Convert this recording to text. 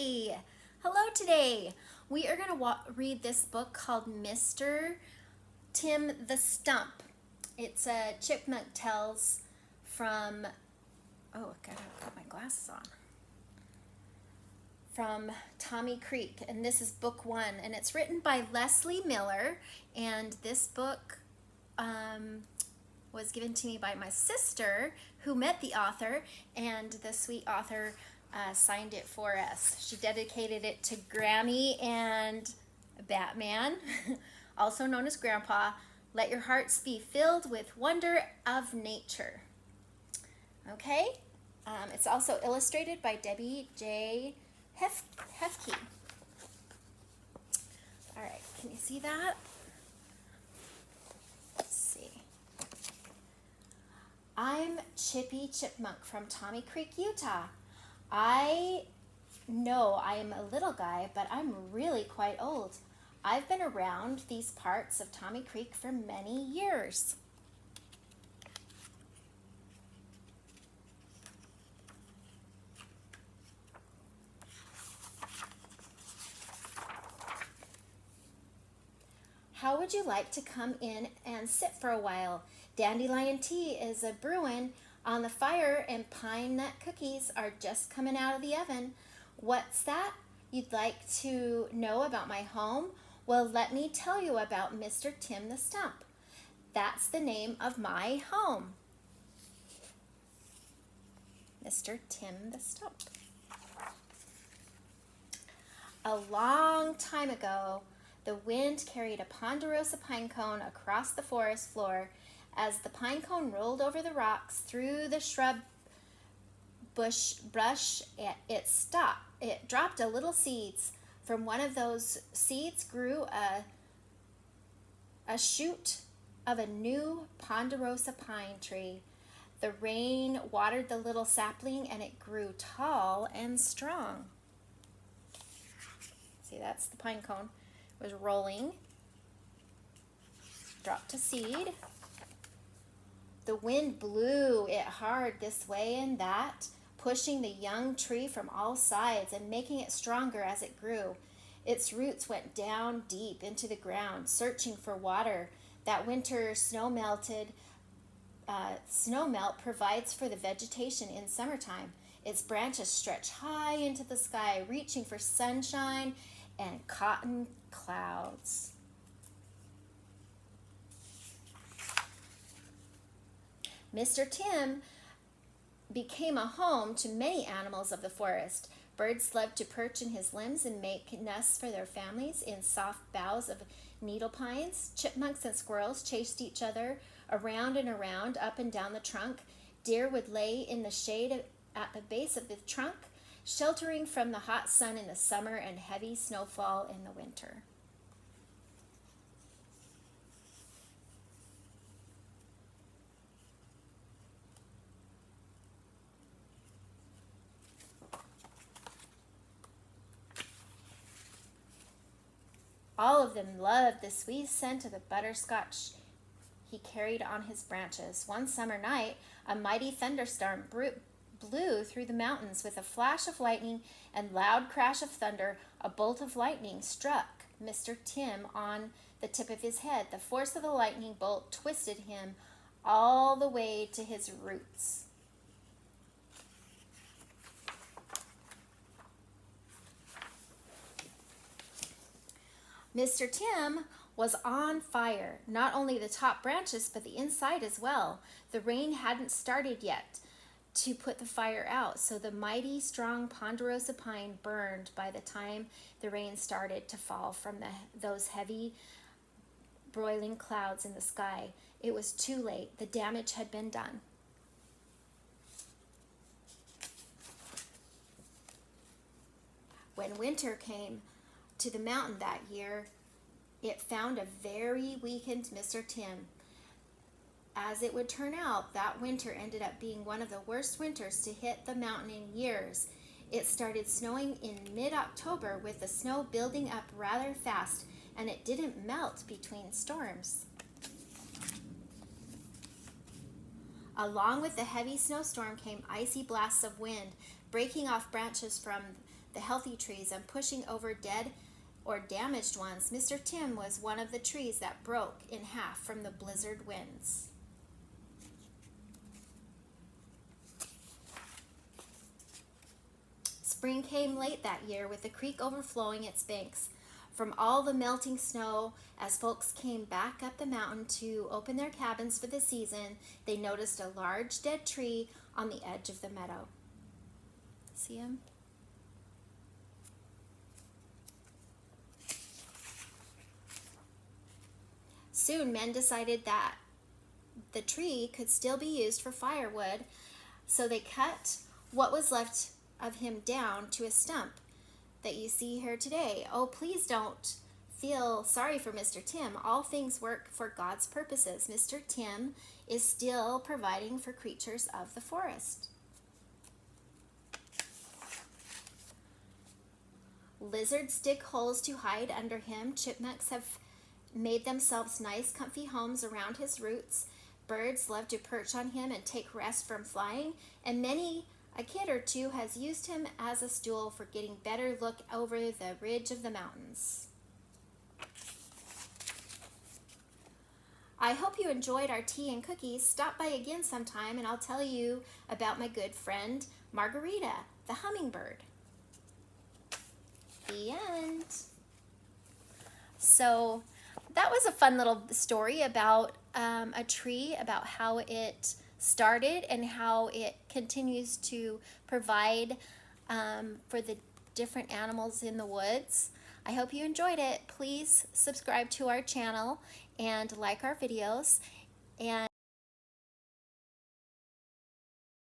Hi! Hello today. We are going to read this book called Mr. Tim the Stump. It's a Chipmunk Tales from, oh, I gotta put my glasses on, from Tommy Creek. And this is book 1. And it's written by Leslie Miller. And this book was given to me by my sister, who met the author, and the sweet author signed it for us. She dedicated it to Grammy and Batman, also known as Grandpa. Let your hearts be filled with wonder of nature. Okay, it's also illustrated by Debbie J Hefke. All right, can you see that? Let's see. I'm Chippy Chipmunk from Tommy Creek, Utah. I know I am a little guy, but I'm really quite old. I've been around these parts of Tommy Creek for many years. How would you like to come in and sit for a while? Dandelion tea is a brewin' on the fire, and pine nut cookies are just coming out of the oven. What's that? You'd like to know about my home? Well, let me tell you about Mr. Tim the Stump. That's the name of my home. Mr. Tim the Stump. A long time ago, the wind carried a ponderosa pine cone across the forest floor. As the pine cone rolled over the rocks through the shrub brush, it stopped. It dropped a little seeds. From one of those seeds grew a shoot of a new ponderosa pine tree. The rain watered the little sapling, and it grew tall and strong. See, that's the pine cone. It was rolling. Dropped a seed. The wind blew it hard this way and that, pushing the young tree from all sides and making it stronger as it grew. Its roots went down deep into the ground, searching for water. That winter snow melt provides for the vegetation in summertime. Its branches stretch high into the sky, reaching for sunshine and cotton clouds. Mr. Tim became a home to many animals of the forest. Birds loved to perch in his limbs and make nests for their families in soft boughs of needle pines. Chipmunks and squirrels chased each other around and around, up and down the trunk. Deer would lay in the shade at the base of the trunk, sheltering from the hot sun in the summer and heavy snowfall in the winter. All of them loved the sweet scent of the butterscotch he carried on his branches. One summer night, a mighty thunderstorm blew through the mountains. With a flash of lightning and loud crash of thunder, a bolt of lightning struck Mr. Tim on the tip of his head. The force of the lightning bolt twisted him all the way to his roots. Mr. Tim was on fire, not only the top branches, but the inside as well. The rain hadn't started yet to put the fire out, so the mighty, strong ponderosa pine burned by the time the rain started to fall from those heavy, broiling clouds in the sky. It was too late. The damage had been done. When winter came to the mountain that year, it found a very weakened Mr. Tim. As it would turn out, that winter ended up being one of the worst winters to hit the mountain in years. It started snowing in mid-October, with the snow building up rather fast, and it didn't melt between storms. Along with the heavy snowstorm came icy blasts of wind, breaking off branches from the healthy trees and pushing over dead or damaged ones, Mr. Tim was one of the trees that broke in half from the blizzard winds. Spring came late that year with the creek overflowing its banks. From all the melting snow, as folks came back up the mountain to open their cabins for the season, they noticed a large dead tree on the edge of the meadow. See him? Soon men decided that the tree could still be used for firewood, so they cut what was left of him down to a stump that you see here today. Oh, please don't feel sorry for Mr. Tim. All things work for God's purposes. Mr. Tim is still providing for creatures of the forest. Lizards dig holes to hide under him. Chipmunks have made themselves nice, comfy homes around his roots. Birds love to perch on him and take rest from flying, and a kid or two has used him as a stool for getting better look over the ridge of the mountains. I hope you enjoyed our tea and cookies. Stop by again sometime and I'll tell you about my good friend Margarita, the hummingbird. The end. So that was a fun little story about a tree, about how it started and how it continues to provide for the different animals in the woods. I hope you enjoyed it. Please subscribe to our channel and like our videos. And